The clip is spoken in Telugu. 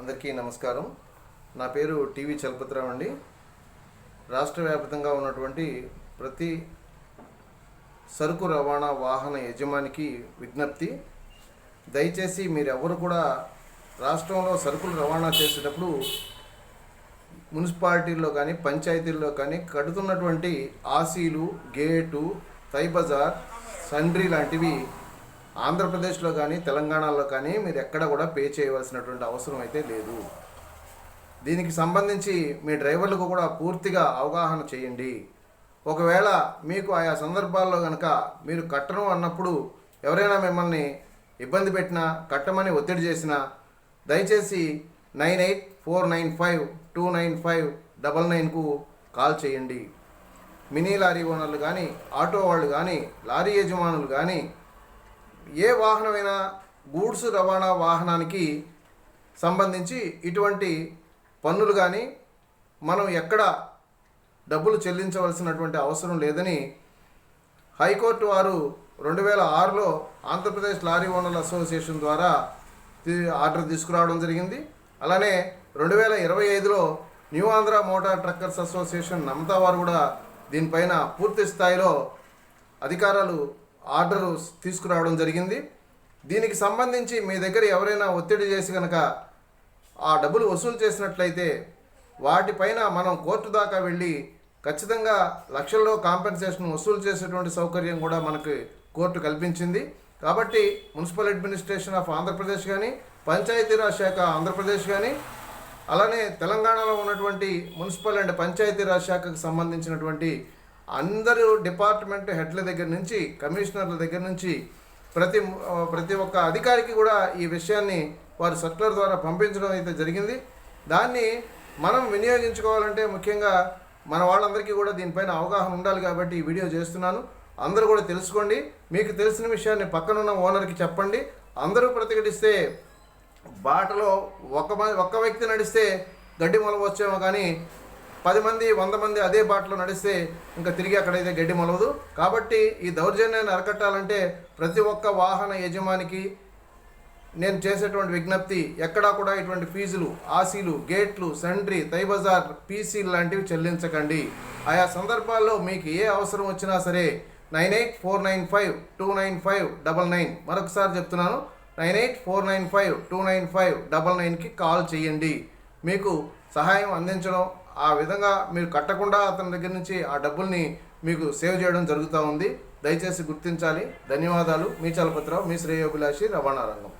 అందరికీ నమస్కారం. నా పేరు టీవీ చలపతిరావు అండి. రాష్ట్ర వ్యాప్తంగా ఉన్నటువంటి ప్రతి సరుకు రవాణా వాహన యజమానికి విజ్ఞప్తి, దయచేసి మీరెవరు కూడా రాష్ట్రంలో సరుకులు రవాణా చేసేటప్పుడు మున్సిపాలిటీల్లో కానీ పంచాయతీల్లో కానీ కడుతున్నటువంటి ఆసీలు, గేటు, తై బజార్, సండ్రీ లాంటివి ఆంధ్రప్రదేశ్లో కానీ తెలంగాణలో కానీ మీరు ఎక్కడ కూడా పే చేయవలసినటువంటి అవసరం అయితే లేదు. దీనికి సంబంధించి మీ డ్రైవర్లకు కూడా పూర్తిగా అవగాహన చేయండి. ఒకవేళ మీకు ఆయా సందర్భాల్లో కనుక మీరు కట్టను అన్నప్పుడు ఎవరైనా మిమ్మల్ని ఇబ్బంది పెట్టినా, కట్టమని ఒత్తిడి చేసినా దయచేసి 9849529599కు కాల్ చేయండి. మినీ లారీ ఓనర్లు కానీ, ఆటో వాళ్ళు కానీ, లారీ యజమానులు కానీ, ఏ వాహనమైనా గూడ్స్ రవాణా వాహనానికి సంబంధించి ఇటువంటి పన్నులు కానీ మనం ఎక్కడ డబ్బులు చెల్లించవలసినటువంటి అవసరం లేదని హైకోర్టు వారు 2006లో ఆంధ్రప్రదేశ్ లారీ ఓనర్ల అసోసియేషన్ ద్వారా ఆర్డర్ తీసుకురావడం జరిగింది. అలానే 2025లో new Andhra motor truckers association నమతా వారు కూడా దీనిపైన పూర్తి స్థాయిలో అధికారాలు ఆర్డర్ తీసుకురావడం జరిగింది. దీనికి సంబంధించి మీ దగ్గర ఎవరైనా ఒత్తిడి చేసి కనుక ఆ డబ్బులు వసూలు చేసినట్లయితే వాటిపైన మనం కోర్టు దాకా వెళ్ళి ఖచ్చితంగా లక్షల్లో కాంపెన్సేషన్ వసూలు చేసేటువంటి సౌకర్యం కూడా మనకు కోర్టు కల్పించింది. కాబట్టి మున్సిపల్ అడ్మినిస్ట్రేషన్ ఆఫ్ ఆంధ్రప్రదేశ్ కానీ, పంచాయతీరాజ్ శాఖ ఆంధ్రప్రదేశ్ కానీ, అలానే తెలంగాణలో ఉన్నటువంటి మున్సిపల్ అండ్ పంచాయతీరాజ్ శాఖకు సంబంధించినటువంటి అందరూ డిపార్ట్మెంట్ హెడ్ల దగ్గర నుంచి, కమిషనర్ల దగ్గర నుంచి ప్రతి ఒక్క అధికారికి కూడా ఈ విషయాన్ని వారు సర్క్యులర్ ద్వారా పంపించడం అయితే జరిగింది. దాన్ని మనం వినియోగించుకోవాలంటే ముఖ్యంగా మన వాళ్ళందరికీ కూడా దీనిపైన అవగాహన ఉండాలి. కాబట్టి ఈ వీడియో చేస్తున్నాను. అందరూ కూడా తెలుసుకోండి. మీకు తెలిసిన విషయాన్ని పక్కనున్న ఓనర్కి చెప్పండి. అందరూ ప్రతిఘటిస్తే బాటలో ఒక్క వ్యక్తి నడిస్తే గడ్డి మొలవచ్చేమో, కానీ 10 మంది 100 మంది అదే బాటలో నడిస్తే ఇంకా తిరిగి అక్కడైతే గడ్డి మొలవదు. కాబట్టి ఈ దౌర్జన్యాన్ని అరికట్టాలంటే ప్రతి ఒక్క వాహన యజమానికి నేను చేసేటువంటి విజ్ఞప్తి, ఎక్కడా కూడా ఇటువంటి ఫీజులు, ఆసీలు, గేట్లు, సండ్రీ, తై బజార్, పీసీలు లాంటివి చెల్లించకండి. ఆయా సందర్భాల్లో మీకు ఏ అవసరం వచ్చినా సరే 9849529599 మరొకసారి చెప్తున్నాను, 9849529599కి కాల్ చేయండి. మీకు సహాయం అందించడం, ఆ విధంగా మీరు కట్టకుండా అతని దగ్గర నుంచి ఆ డబ్బుల్ని మీకు సేవ్ చేయడం జరుగుతూ ఉంది. దయచేసి గుర్తించాలి. ధన్యవాదాలు. మీ చలపతిరావు, మీ శ్రేయోభిలాషి, రవాణా రంగం.